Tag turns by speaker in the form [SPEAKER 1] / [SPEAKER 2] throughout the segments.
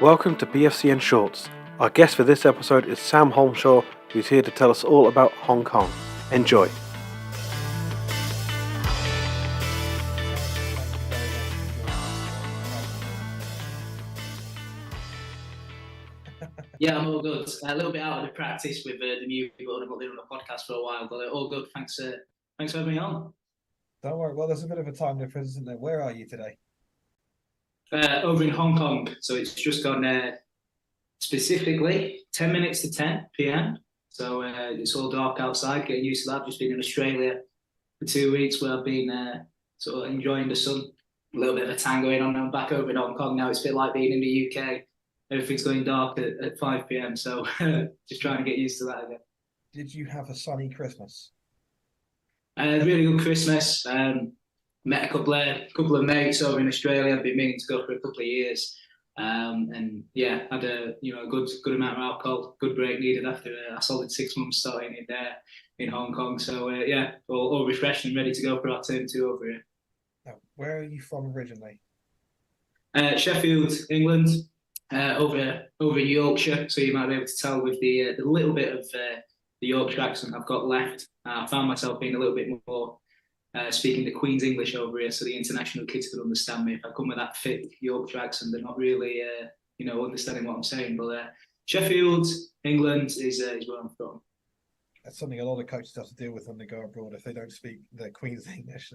[SPEAKER 1] Welcome to BFCN Shorts. Our guest for this episode is Sam Holmshaw, who's here to tell us all about Hong Kong. Enjoy.
[SPEAKER 2] Yeah, I'm all good. A little bit out of the practice with the new people, and I've not been on a podcast for a while, but all good. Thanks for having me on.
[SPEAKER 3] Don't worry. Well, there's a bit of a time difference, isn't there? Where are you today?
[SPEAKER 2] Over in Hong Kong, so it's just gone specifically 10 minutes to 10 p.m. So it's all dark outside. Getting used to that. I've just been in Australia for 2 weeks where I've been sort of enjoying the sun. A little bit of a tan going on. I'm back over in Hong Kong now. It's a bit like being in the UK. Everything's going dark at 5 p.m. So just trying to get used to that again.
[SPEAKER 3] Did you have a sunny Christmas?
[SPEAKER 2] Really good Christmas. Met a couple of mates over in Australia. I've been meaning to go for a couple of years, and yeah, had a good amount of alcohol. Good break needed after a solid 6 months starting in Hong Kong. So yeah, all refreshed and ready to go for our term two over here.
[SPEAKER 3] Now, where are you from originally?
[SPEAKER 2] Sheffield, England. Over in Yorkshire, so you might be able to tell with the little bit of the Yorkshire accent I've got left. I found myself being a little bit more speaking the Queen's English over here, so the international kids can understand me. If I come with that thick Yorkshire accent, they're not really, understanding what I'm saying. But Sheffield, England is where I'm from.
[SPEAKER 3] That's something a lot of coaches have to deal with when they go abroad. If they don't speak the Queen's English,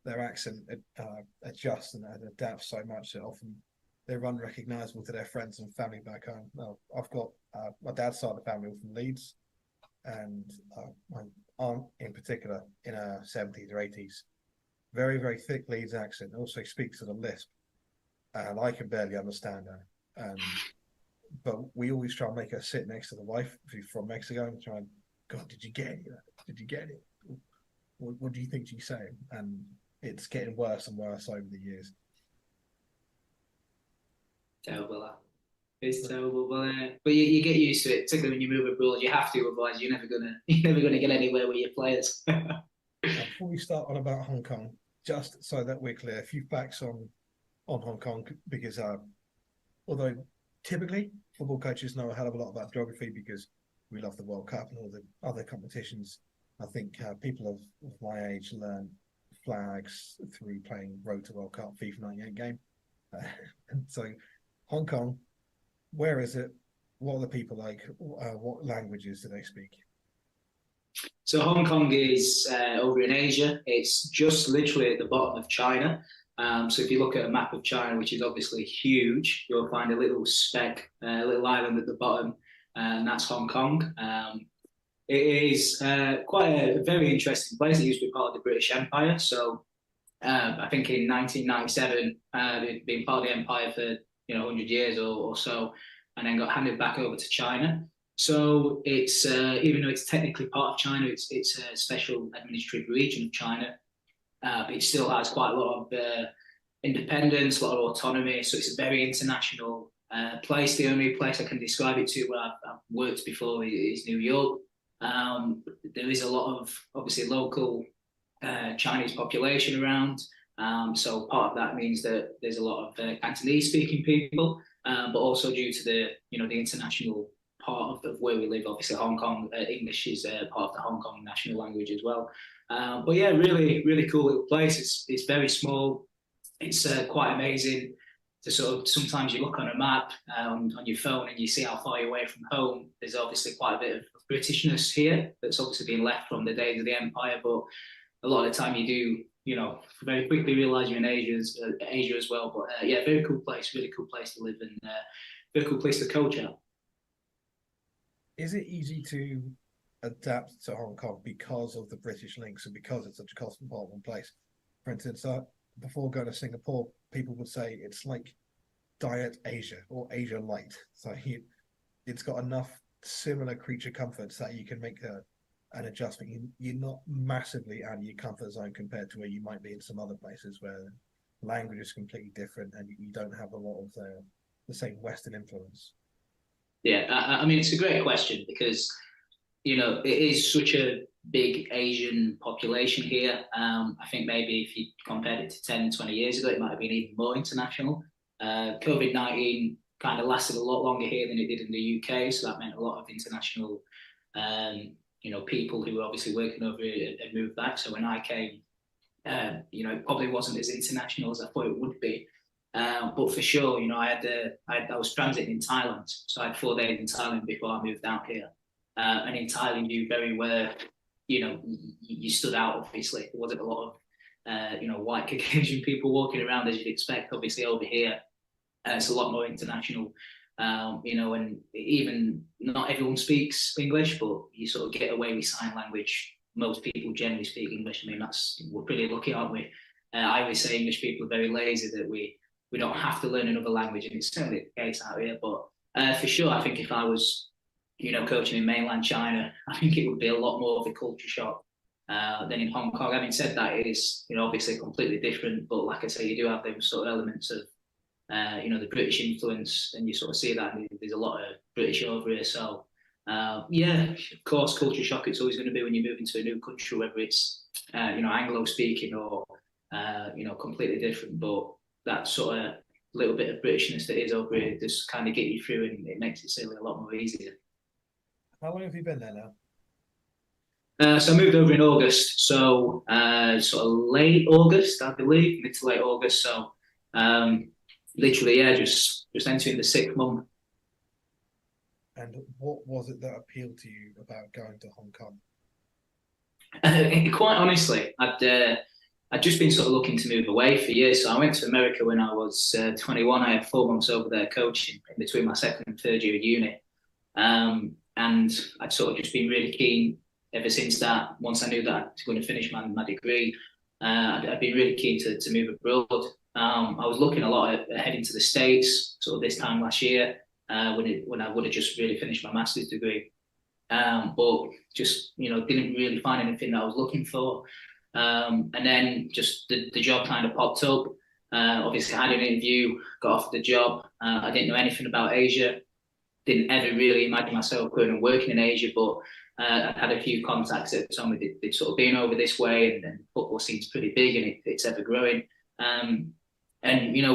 [SPEAKER 3] their accent adjusts and adapts so much that often they're unrecognisable to their friends and family back home. Now, I've got my dad's side of the family from Leeds, and my aunt in particular in her 70s or 80s. Very, very thick Leeds accent. Also speaks at a lisp, and I can barely understand her. But we always try and make her sit next to the wife who's from Mexico and try and, God, did you get it? Did you get it? What do you think she's saying? And it's getting worse and worse over the years.
[SPEAKER 2] Terrible. It's terrible, but you get used to it. Particularly when you move abroad, you have to. Otherwise, you're never gonna get anywhere with your players.
[SPEAKER 3] Before we start on about Hong Kong, just so that we're clear, a few facts on Hong Kong, because although typically football coaches know a hell of a lot about geography because we love the World Cup and all the other competitions, I think people of my age learn flags through playing Road to World Cup FIFA 98 game. So Hong Kong, where is it? What are the people like? What languages do they speak?
[SPEAKER 2] So Hong Kong is over in Asia. It's just literally at the bottom of China. So if you look at a map of China, which is obviously huge, you'll find a little speck, a little island at the bottom, and that's Hong Kong. It is quite a very interesting place. It used to be part of the British Empire. So I think in 1997, it'd been part of the empire for 100 years or so, and then got handed back over to China. So it's even though it's technically part of China, it's a special administered region of China. But it still has quite a lot of independence, a lot of autonomy. So it's a very international place. The only place I can describe it to where I've worked before is New York. There is a lot of obviously local Chinese population around. So part of that means that there's a lot of Cantonese-speaking people, but also due to the international part of where we live, obviously Hong Kong English is part of the Hong Kong national language as well. But yeah, really, really cool little place. It's very small. It's quite amazing to sort of sometimes you look on a map on your phone and you see how far you're away from home. There's obviously quite a bit of Britishness here that's obviously been left from the days of the empire, but a lot of the time you do very quickly realise you're in Asia as well. But yeah, very cool place, really cool place to live and very cool place to coach at.
[SPEAKER 3] Is it easy to adapt to Hong Kong because of the British links and because it's such a cosmopolitan place? For instance, before going to Singapore, people would say it's like Diet Asia or Asia Light. So it's got enough similar creature comforts that you can make an adjustment. You're not massively out of your comfort zone compared to where you might be in some other places where language is completely different and you don't have a lot of the same Western influence.
[SPEAKER 2] Yeah, I mean, it's a great question because, it is such a big Asian population here. I think maybe if you compared it to 10, 20 years ago, it might have been even more international. COVID-19 kind of lasted a lot longer here than it did in the UK. So that meant a lot of international, people who were obviously working over here and moved back. So when I came, it probably wasn't as international as I thought it would be. But for sure, I was transiting in Thailand, so I had 4 days in Thailand before I moved out here. And in Thailand, you very where, you stood out. Obviously, there wasn't a lot of, white Caucasian people walking around as you'd expect. Obviously, over here, it's a lot more international. And even not everyone speaks English, but you sort of get away with sign language. Most people generally speak English. I mean, we're pretty lucky, aren't we? I always say English people are very lazy, that we don't have to learn another language, and it's certainly the case out here. But for sure, I think if I was, coaching in mainland China, I think it would be a lot more of a culture shock than in Hong Kong. Having said that, it is, obviously completely different. But like I say, you do have those sort of elements of, the British influence, and you sort of see that there's a lot of British over here. So, of course, culture shock it's always going to be when you move into a new country, whether it's, Anglo-speaking or, completely different. But that sort of little bit of Britishness that is over here just kind of get you through, and it makes it certainly a lot more easier.
[SPEAKER 3] How long have you been there now?
[SPEAKER 2] So I moved over in August, so sort of late August, I believe, mid to late August. So literally, just entering the 6th month.
[SPEAKER 3] And what was it that appealed to you about going to Hong Kong?
[SPEAKER 2] Quite honestly, I'd just been sort of looking to move away for years. So I went to America when I was 21. I had 4 months over there coaching in between my 2nd and 3rd year at uni. And I'd sort of just been really keen ever since that. Once I knew that I was going to finish my degree, I'd been really keen to move abroad. I was looking a lot at heading to the States sort of this time last year, when I would have just really finished my master's degree. But just, didn't really find anything that I was looking for. And then just the job kind of popped up. Obviously, I had an interview, got offered the job. I didn't know anything about Asia. Didn't ever really imagine myself going and working in Asia, but I'd had a few contacts that told me they'd sort of been over this way, and football seems pretty big and it's ever growing. And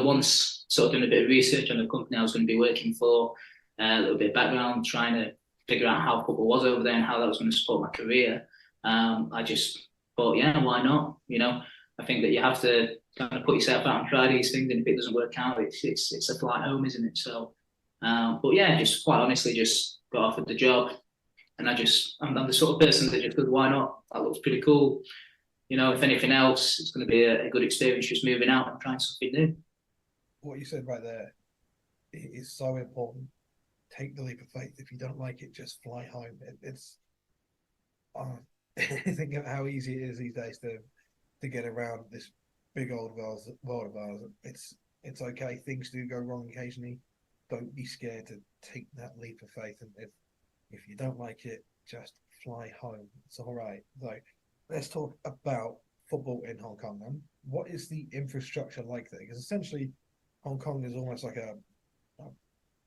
[SPEAKER 2] once sort of done a bit of research on the company I was going to be working for, a little bit of background, trying to figure out how football was over there and how that was going to support my career, I just thought, yeah, why not? I think that you have to kind of put yourself out and try these things, and if it doesn't work out, it's a flight home, isn't it? So, but yeah, just quite honestly, just got offered the job, and I'm the sort of person that just goes, why not? That looks pretty cool. If anything else, it's going to be a good experience just moving out and trying something new. What
[SPEAKER 3] you said right there is so important. Take the leap of faith. If you don't like it, just fly home. Think of how easy it is these days to get around this big old world of ours. It's okay. Things do go wrong occasionally. Don't be scared to take that leap of faith. And if you don't like it, just fly home. It's all right. So let's talk about football in Hong Kong then. What is the infrastructure like there? Because essentially, Hong Kong is almost like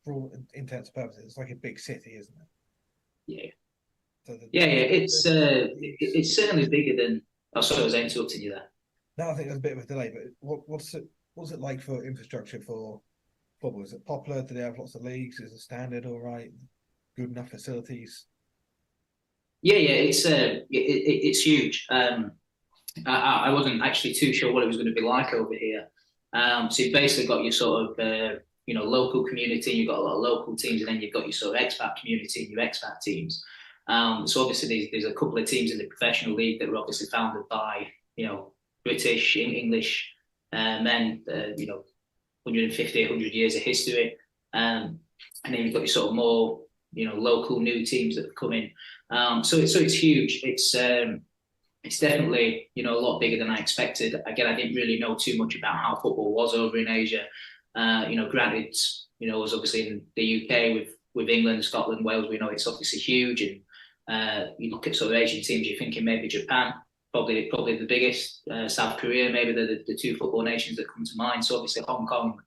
[SPEAKER 3] for all intents and purposes, it's like a big city, isn't it?
[SPEAKER 2] Yeah. So it's certainly bigger than. Oh, sorry, I was interrupting you there.
[SPEAKER 3] No, I think there's a bit of a delay. But what's it like for infrastructure for football? Is it popular? Do they have lots of leagues? Is the standard all right? Good enough facilities?
[SPEAKER 2] Yeah, it's huge. I wasn't actually too sure what it was going to be like over here. So you've basically got your sort of local community. You've got a lot of local teams, and then you've got your sort of expat community and your expat teams. So obviously there's a couple of teams in the professional league that were obviously founded by British, English men. 150, 100 years of history, and then you've got your sort of more local new teams that have come in. So it's huge. It's definitely a lot bigger than I expected. Again, I didn't really know too much about how football was over in Asia. Granted, I was obviously in the UK with England, Scotland, Wales. We know it's obviously huge, and you look at sort of Asian teams, you're thinking maybe Japan, probably the biggest. South Korea, maybe the 2 football nations that come to mind. So obviously Hong Kong,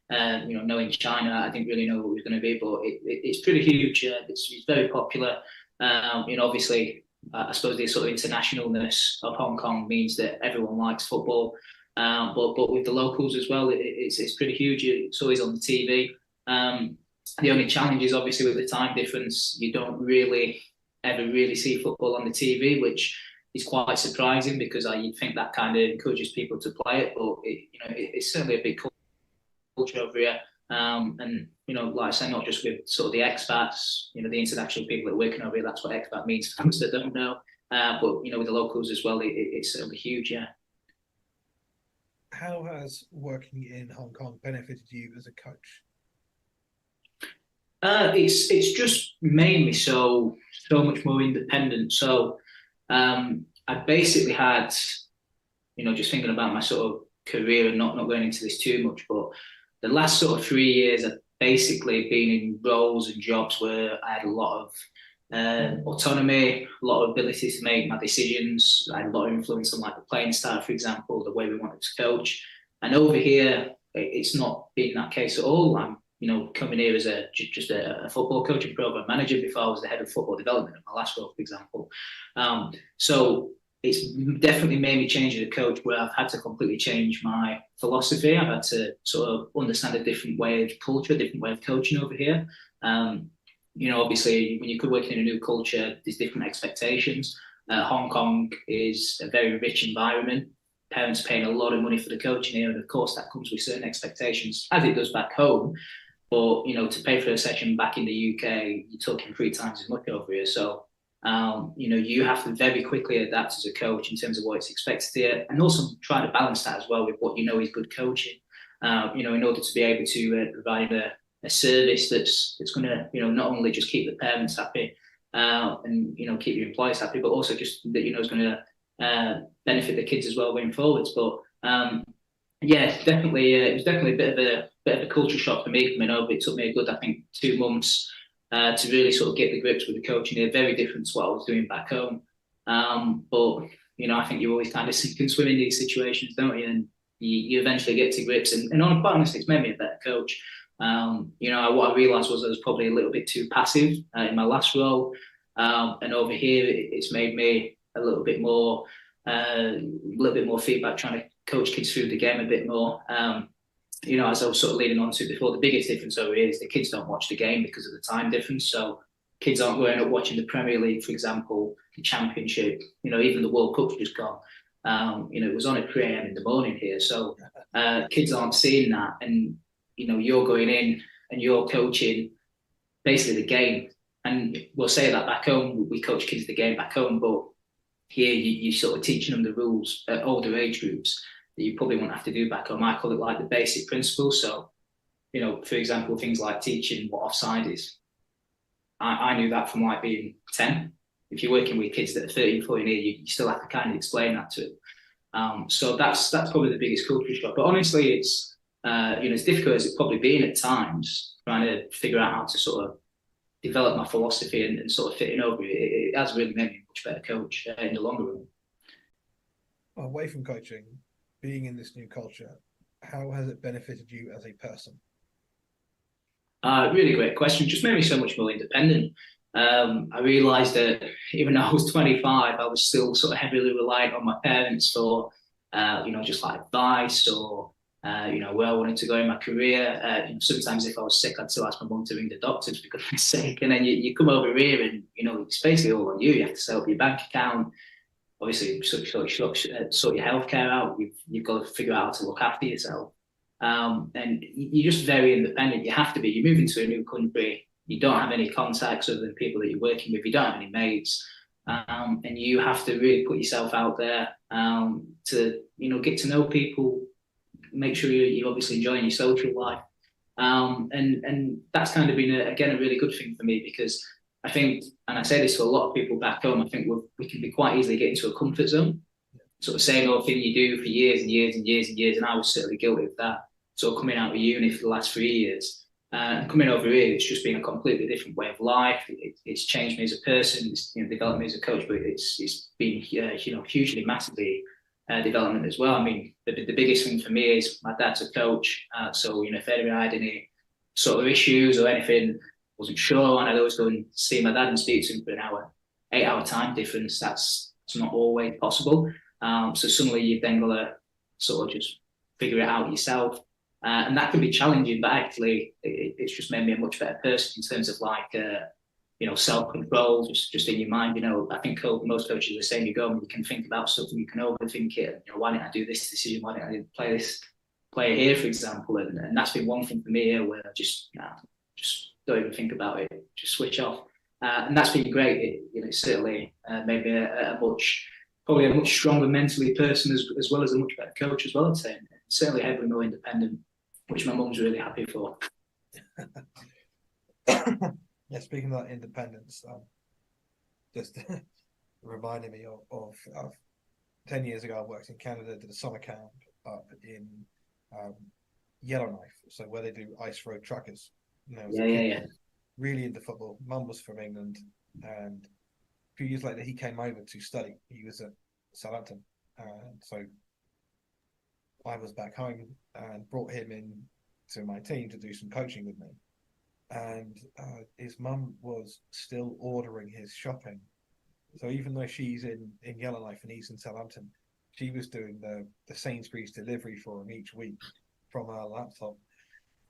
[SPEAKER 2] knowing China, I didn't really know what it was going to be, but it's pretty huge. It's very popular. Obviously, I suppose the sort of internationalness of Hong Kong means that everyone likes football. But with the locals as well, it's pretty huge. It's always on the TV. The only challenge is obviously with the time difference, you don't really ever really see football on the TV, which is quite surprising because you'd think that kind of encourages people to play it, but it's certainly a big culture over here. And like I say, not just with sort of the expats, the international people that are working over here. That's what expat means for those that don't know. But with the locals as well, it's certainly huge. Yeah.
[SPEAKER 3] How has working in Hong Kong benefited you as a coach?
[SPEAKER 2] It's just mainly so much more independent. So I basically had, just thinking about my sort of career and not going into this too much, but the last sort of 3 years I've basically been in roles and jobs where I had a lot of autonomy, a lot of ability to make my decisions. I had a lot of influence on like the playing style, for example, the way we wanted to coach. And over here, it's not been that case at all. I'm coming here as just a football coach and program manager before I was the head of football development at my last role, for example. So it's definitely made me change as a coach where I've had to completely change my philosophy. I've had to sort of understand a different way of culture, a different way of coaching over here. Obviously, when you're working in a new culture, there's different expectations. Hong Kong is a very rich environment. Parents paying a lot of money for the coaching here, and of course that comes with certain expectations, as it does back home. But to pay for a session back in the UK, you're talking 3 times as much over here. So you have to very quickly adapt as a coach in terms of what's expected here, and also try to balance that as well with what is good coaching. In order to be able to provide a service that's going to not only just keep the parents happy and keep your employees happy, but also just that is going to benefit the kids as well going forwards. But definitely it was definitely a bit of a culture shock for me coming over. It took me a good, I think, 2 months to really sort of get the grips with the coaching here. Very different to what I was doing back home. But I think you always kind of sink and swim in these situations, don't you? And you eventually get to grips. And quite honestly, it's made me a better coach. What I realised was I was probably a little bit too passive in my last role. And over here, it's made me a little bit more feedback, trying to coach kids through the game a bit more. As I was sort of leading on to before, the biggest difference over here is the kids don't watch the game because of the time difference. So kids aren't growing up watching the Premier League, for example, the Championship, even the World Cup's just gone. It was on at 3 a.m. in the morning here. So kids aren't seeing that. And, you're going in and you're coaching basically the game. And we'll say that back home, we coach kids the game back home, but here you're sort of teaching them the rules at older age groups that you probably won't have to do back home. I call it like the basic principles. So, for example, things like teaching what offside is. I knew that from like being 10. If you're working with kids that are 13, 14 years, you still have to kind of explain that to them. So that's probably the biggest culture shock. But honestly, it's as difficult as it's probably been at times, trying to figure out how to sort of develop my philosophy and sort of fitting over it. It has really made me a much better coach in the longer run.
[SPEAKER 3] Away from coaching, being in this new culture, how has it benefited you as a person?
[SPEAKER 2] Really great question. Just made me so much more independent. I realised that even though I was 25, I was still sort of heavily reliant on my parents for, just like advice or, where I wanted to go in my career. Sometimes if I was sick, I'd still ask my mum to ring the doctors because I'm sick. And then you come over here and, it's basically all on you. You have to set up your bank account. Obviously, sort your healthcare out. You've got to figure out how to look after yourself. And you're just very independent. You have to be. You're moving to a new country. You don't have any contacts other than people that you're working with. You don't have any mates. And you have to really put yourself out there to, get to know people, make sure you're obviously enjoying your social life. And that's kind of been, a really good thing for me because I think, and I say this to a lot of people back home, I think we can be quite easily get into a comfort zone, sort of saying all thing you do for years and years and years and years. And I was certainly guilty of that. So coming out of uni for the last 3 years, coming over here, it's just been a completely different way of life. It's changed me as a person. It's developed me as a coach, but it's been hugely, massively development as well. I mean, the biggest thing for me is my dad's a coach, so if ever I had any sort of issues or anything, wasn't sure, and I'd always go and see my dad and speak to him for an hour. 8-hour time difference. That's not always possible. So suddenly you've then got to sort of just figure it out yourself. And that can be challenging, but actually it's just made me a much better person in terms of like, self-control, just in your mind. I think most coaches are saying you go and you can think about stuff and you can overthink it. Why didn't I do this decision? Why didn't I play this player here, for example? And that's been one thing for me here where I just don't even think about it, just switch off. And that's been great. It certainly made me probably a much stronger mentally person as well as a much better coach as well, I'd say. And certainly heavily more independent, which my mum's really happy for.
[SPEAKER 3] Yeah, speaking of that independence, just reminding me of 10 years ago, I worked in Canada, did a summer camp up in Yellowknife, so where they do ice road truckers.
[SPEAKER 2] Yeah.
[SPEAKER 3] Really into football. Mum was from England, and a few years later he came over to study. He was at Southampton, so I was back home and brought him in to my team to do some coaching with me. And his mum was still ordering his shopping. So even though she's in Yellowknife and he's in Southampton, she was doing the Sainsbury's delivery for him each week from her laptop,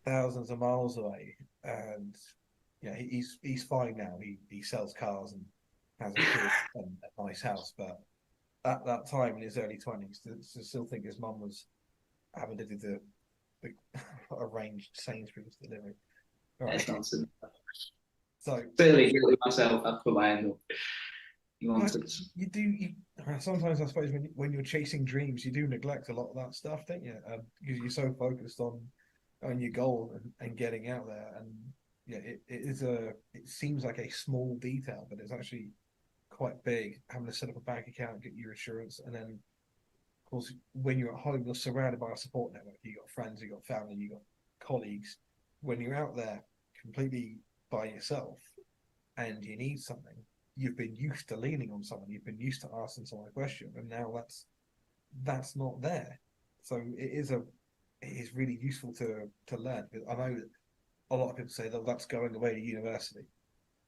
[SPEAKER 3] thousands of miles away. And yeah, he's fine now. He sells cars and has a kid and a nice house. But at that time in his early 20s, to still think his mum was having to do the arranged Sainsbury's delivery.
[SPEAKER 2] Right. That's nonsense.
[SPEAKER 3] So
[SPEAKER 2] clearly guilty myself. I've put my hand up.
[SPEAKER 3] Nonsense. You sometimes, I suppose, when you're chasing dreams, you do neglect a lot of that stuff, don't you? Because you're so focused on your goal and getting out there. And yeah, it seems like a small detail, but it's actually quite big. Having to set up a bank account, get your insurance, and then of course when you're at home, you're surrounded by a support network. You got friends, you got family, you got colleagues. When you're out there completely by yourself and you need something, you've been used to leaning on someone, you've been used to asking someone a question, and now that's not there. So it is really useful to learn. I know that a lot of people say that that's going away to university.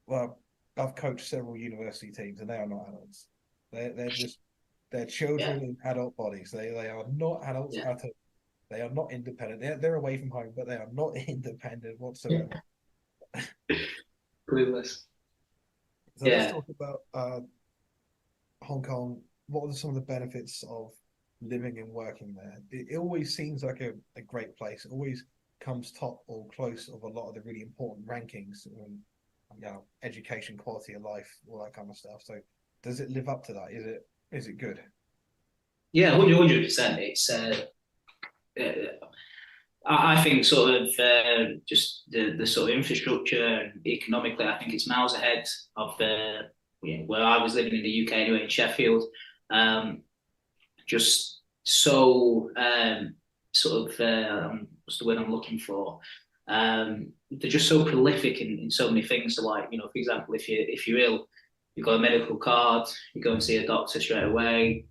[SPEAKER 3] Well, I've coached several university teams and they are not adults. They're children in adult bodies. They are not adults at all. They are not independent. They're away from home, but they are not independent whatsoever.
[SPEAKER 2] Clueless.
[SPEAKER 3] So let's talk about Hong Kong. What are some of the benefits of living and working there? It always seems like a great place. It always comes top or close of a lot of the really important rankings, education, quality of life, all that kind of stuff. So does it live up to that? Is it good?
[SPEAKER 2] Yeah, 100%. It's I think sort of just the sort of infrastructure and economically, I think it's miles ahead of where I was living in the UK anyway, in Sheffield. Just so sort of what's the word I'm looking for? They're just so prolific in so many things. So like, for example, if you're ill, you've got a medical card, you go and see a doctor straight away.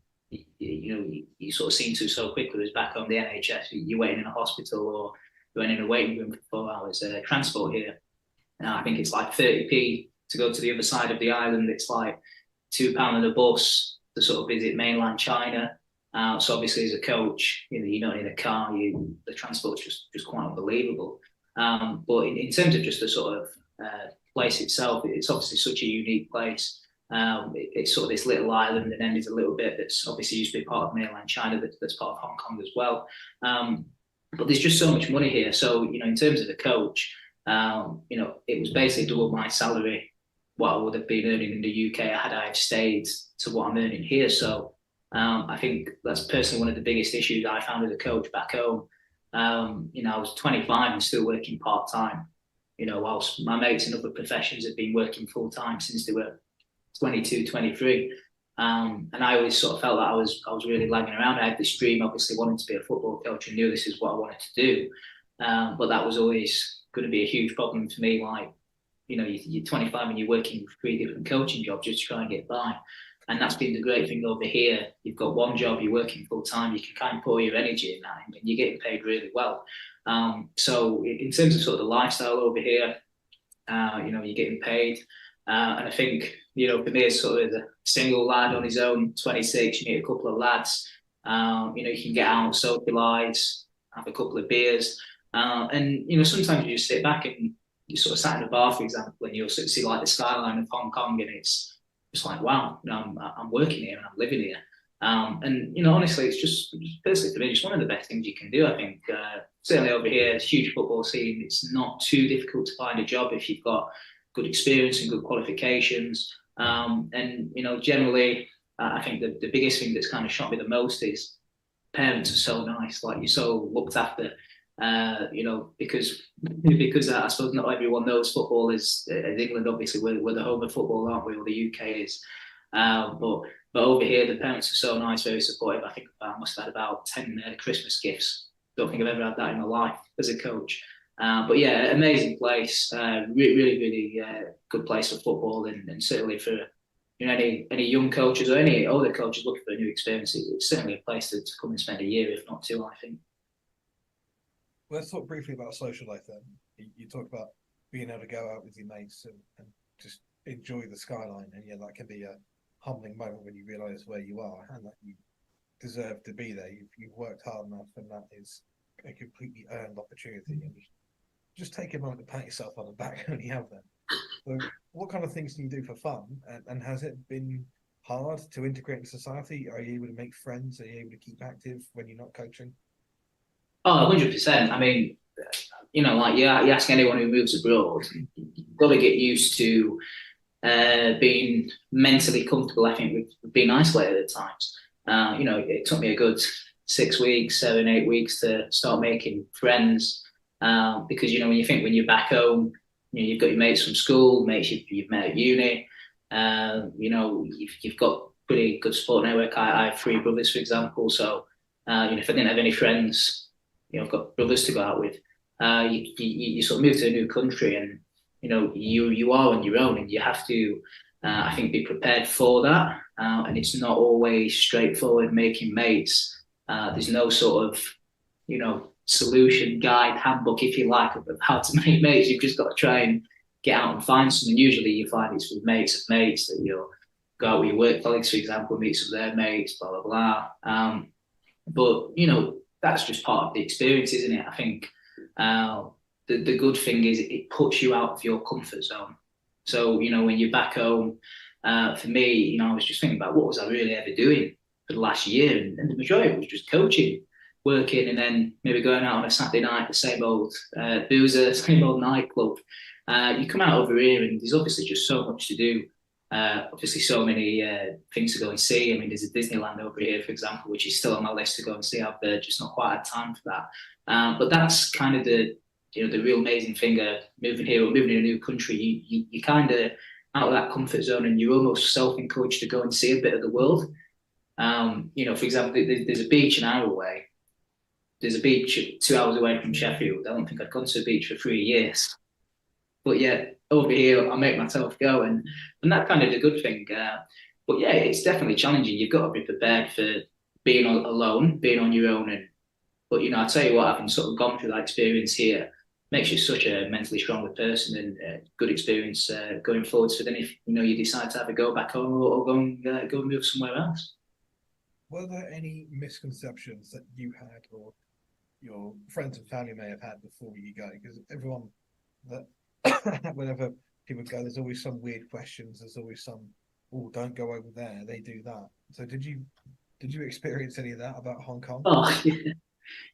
[SPEAKER 2] You sort of seem to so quickly. Whereas back on the NHS, you're waiting in a hospital or you're in a waiting room for 4 hours. Transport here, now I think it's like 30p to go to the other side of the island. It's like £2 on a bus to sort of visit mainland China. So obviously, as a coach, you don't need a car. The transport's just quite unbelievable. But in terms of just the sort of place itself, it's obviously such a unique place. It's sort of this little island, and then there's a little bit that's obviously used to be part of mainland China that's part of Hong Kong as well. But there's just so much money here. So, in terms of the coach, it was basically double my salary, what I would have been earning in the UK had I stayed to what I'm earning here. So I think that's personally one of the biggest issues I found as a coach back home. I was 25 and still working part-time, whilst my mates in other professions had been working full-time since they were 22, 23. And I always sort of felt that I was really lagging around. I had this dream, obviously wanting to be a football coach, and knew this is what I wanted to do. But that was always going to be a huge problem for me. Like, you're 25 and you're working 3 different coaching jobs just to try and get by. And that's been the great thing over here. You've got one job, you're working full time, you can kind of pour your energy in that, and you're getting paid really well. So in terms of sort of the lifestyle over here, you're getting paid. And I think, for me, as sort of a single lad on his own, 26, you meet a couple of lads, you can get out, socialise, have a couple of beers. And, you know, sometimes you just sit back and you sort of sat in a bar, for example, and you'll sort of see like the skyline of Hong Kong, and it's just like, wow, you know, I'm working here and I'm living here. And, you know, honestly, it's just personally for me, just one of the best things you can do. I think certainly over here, it's a huge football scene. It's not too difficult to find a job if you've got good experience and good qualifications. And, you know, generally, I think the biggest thing that's kind of shocked me the most is parents are so nice. Like, you're so looked after. You know, because I suppose not everyone knows football is England. Obviously, we're the home of football, aren't we? Or the UK is. But over here, the parents are so nice, very supportive. I think I must have had about 10 Christmas gifts. Don't think I've ever had that in my life as a coach. But yeah, amazing place. Really good place for football, and certainly for, you know, any young coaches or any older coaches looking for a new experience. It's certainly a place to come and spend a year, if not two, I think.
[SPEAKER 3] Let's talk briefly about social life then. You talk about being able to go out with your mates and just enjoy the skyline, and yeah, that can be a humbling moment when you realise where you are and that you deserve to be there. You've worked hard enough, and that is a completely earned opportunity. And just take a moment to pat yourself on the back when you have that. So, what kind of things can you do for fun? And has it been hard to integrate in society? Are you able to make friends? Are you able to keep active when you're not coaching?
[SPEAKER 2] Oh, 100%. I mean, you know, like you ask anyone who moves abroad, you've got to get used to being mentally comfortable, I think, with being isolated at times. You know, it took me a good 6 weeks, 7, 8 weeks to start making friends. Because, you know, when you're back home, you know, you've got your mates from school, mates you've met at uni. You know, you've got pretty good support network. I have 3 brothers, for example. So, you know, if I didn't have any friends, you know, I've got brothers to go out with. You sort of move to a new country, and, you know, you are on your own, and you have to, I think, be prepared for that. And it's not always straightforward making mates. There's no sort of, you know, solution guide, handbook, if you like, of how to make mates. You've just got to try and get out and find some. And usually you find it's with mates of mates that you'll go out with your work colleagues, for example, meet some of their mates, blah, blah, blah. But, you know, that's just part of the experience, isn't it? I think the good thing is it puts you out of your comfort zone. So, you know, when you're back home, for me, you know, I was just thinking about what was I really ever doing for the last year, and the majority of it was just coaching, working, and then maybe going out on a Saturday night, the same old boozer, same old nightclub. You come out over here, and there's obviously just so much to do. Obviously, so many things to go and see. I mean, there's a Disneyland over here, for example, which is still on my list to go and see. I've just not quite had time for that. But that's kind of the real amazing thing of moving here or moving in a new country. You kind of out of that comfort zone, and you're almost self-encouraged to go and see a bit of the world. You know, for example, there's a beach an hour away. There's a beach 2 hours away from Sheffield. I don't think I'd gone to a beach for 3 years. But yeah, over here, I make myself go, and that's kind of the good thing. But yeah, it's definitely challenging. You've got to be prepared for being alone, being on your own. But, you know, I tell you what, having sort of gone through that experience here makes you such a mentally stronger person, and good experience going forwards. So then, if you know you decide to have a go back home or go and move somewhere else.
[SPEAKER 3] Were there any misconceptions that you had or your friends and family may have had before you go? Because everyone that whenever people go, there's always some weird questions. There's always some, oh, don't go over there. They do that. So did you experience any of that about Hong Kong?
[SPEAKER 2] Oh,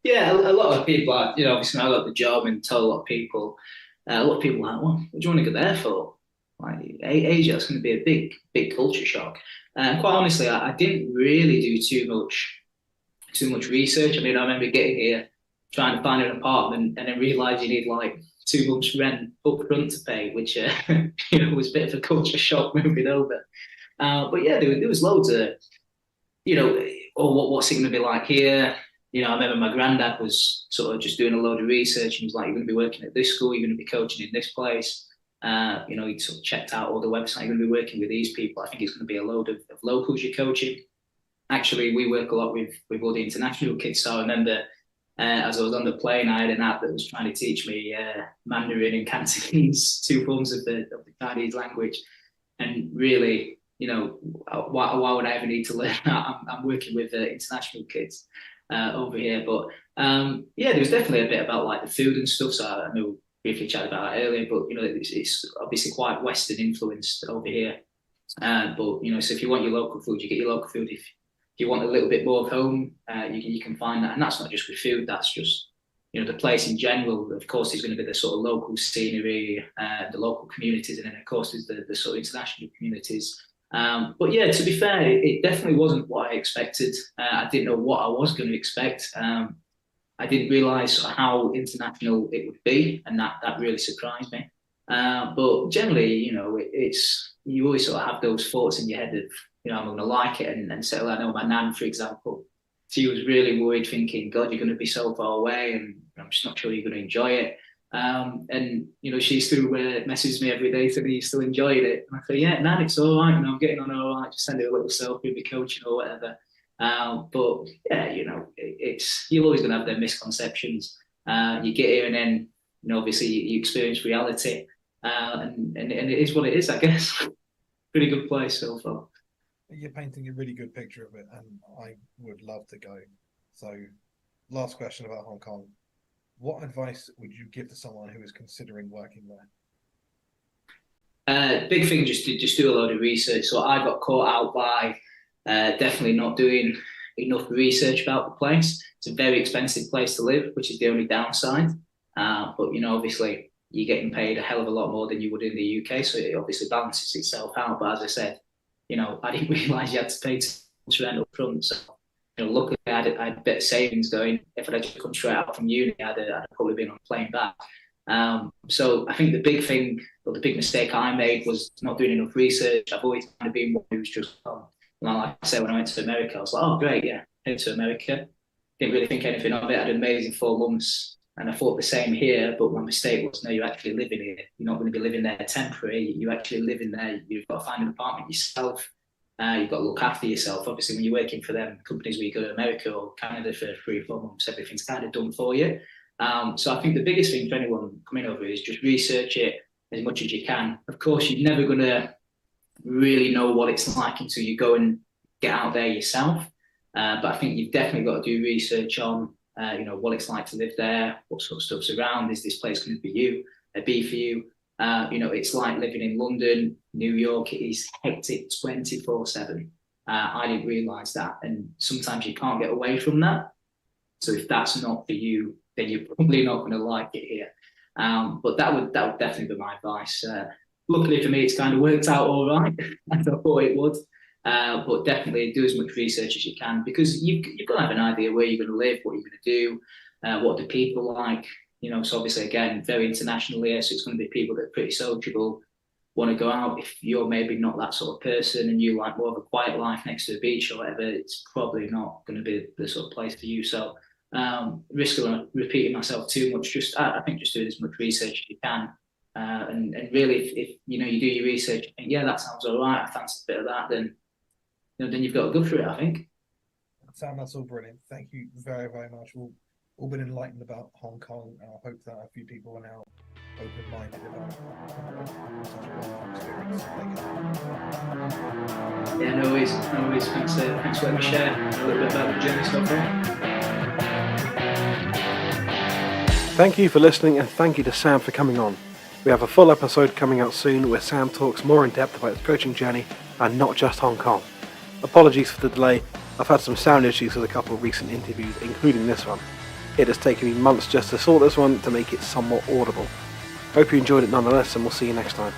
[SPEAKER 2] yeah. A lot of people, you know, obviously I got the job and told a lot of people are like, well, what do you want to go there for? Like, Asia, it's going to be a big culture shock. And quite honestly, I didn't really do too much research. I mean, I remember getting here, trying to find an apartment, and then realised you need like 2 months rent up front to pay, which you know, was a bit of a culture shock moving over. But yeah, there was loads of, you know, what's it going to be like here? You know, I remember my granddad was sort of just doing a load of research, and he was like, you're going to be working at this school, you're going to be coaching in this place. You know, he sort of checked out all the website, you're going to be working with these people. I think it's going to be a load of locals you're coaching. Actually, we work a lot with all the international kids. So I remember as I was on the plane, I had an app that was trying to teach me Mandarin and Cantonese, 2 forms of the Chinese language. And really, why would I ever need to learn that? I'm working with international kids over here. But there was definitely a bit about like the food and stuff. So I know we briefly chatted about that earlier, but it's obviously quite Western influenced over here. But so if you want your local food, you get your local food. If you want a little bit more of home, you can find that. And that's not just with food, that's just the place in general. Of course, there's going to be the sort of local scenery, the local communities, and then of course there's the sort of international communities. But yeah, to be fair, it definitely wasn't what I expected. I didn't know what I was going to expect. I didn't realise how international it would be, and that really surprised me. But generally, it's you always sort of have those thoughts in your head of, I'm going to like it and settle. I know my nan, for example, she was really worried, thinking, God, you're going to be so far away, and I'm just not sure you're going to enjoy it. And she still messages me every day saying, "Are you still enjoying it?" And I say, "Yeah, Nan, it's all right. I'm getting on all right. Just send her a little selfie, be coaching or whatever." But yeah, you're always going to have their misconceptions. You get here, and then obviously you experience reality, and it is what it is, I guess. Pretty good place so far.
[SPEAKER 3] You're painting a really good picture of it, and I would love to go. So, last question about Hong Kong. What advice would you give to someone who is considering working there?
[SPEAKER 2] Big thing, just do a load of research. So I got caught out by definitely not doing enough research about the place. It's a very expensive place to live, which is the only downside. But obviously you're getting paid a hell of a lot more than you would in the UK, so it obviously balances itself out. But as I said, I didn't realise you had to pay too much rent up front. So luckily I had a bit of savings going. If I'd just come straight out from uni, I'd probably been on a plane back. So I think the big thing, or the big mistake I made, was not doing enough research. I've always kind of been one who's just like I said, when I went to America, I was like, oh great, yeah, headed to America. Didn't really think anything of it. I had an amazing 4 months. And I thought the same here, but my mistake was, no, you're actually living here. You're not going to be living there temporary. You actually live in there. You've got to find an apartment yourself. You've got to look after yourself. Obviously, when you're working for them companies where you go to America or Canada for 3 or 4 months, everything's kind of done for you. So I think the biggest thing for anyone coming over is just research it as much as you can. Of course, you're never going to really know what it's like until you go and get out there yourself. But I think you've definitely got to do research on what it's like to live there, what sort of stuff's around. Is this place going to be for you? It's like living in London, New York. It is hectic 24/7. I didn't realise that, and sometimes you can't get away from that. So if that's not for you, then you're probably not going to like it here. But that would definitely be my advice. Luckily for me, it's kind of worked out all right, as I thought it would. But definitely do as much research as you can, because you've got to have an idea where you're going to live, what you're going to do, what do people like. So obviously, again, very international here, so it's going to be people that are pretty sociable, want to go out. If you're maybe not that sort of person and you like more of a quiet life next to a beach or whatever, it's probably not going to be the sort of place for you. So risk of repeating myself too much. I think just do as much research as you can. And really, if you do your research, and think, yeah, that sounds all right, I fancy a bit of that, then you've got to go for it, I think.
[SPEAKER 3] Sam, that's all brilliant. Thank you very, very much. We've all been enlightened about Hong Kong, and I hope that a few people are now open-minded about such a wonderful experience.
[SPEAKER 2] Yeah, no worries. Thanks for letting me share a little bit about the journey so far.
[SPEAKER 1] Thank you for listening, and thank you to Sam for coming on. We have a full episode coming out soon where Sam talks more in depth about his coaching journey and not just Hong Kong. Apologies for the delay. I've had some sound issues with a couple of recent interviews, including this one. It has taken me months just to sort this one to make it somewhat audible. Hope you enjoyed it nonetheless, and we'll see you next time.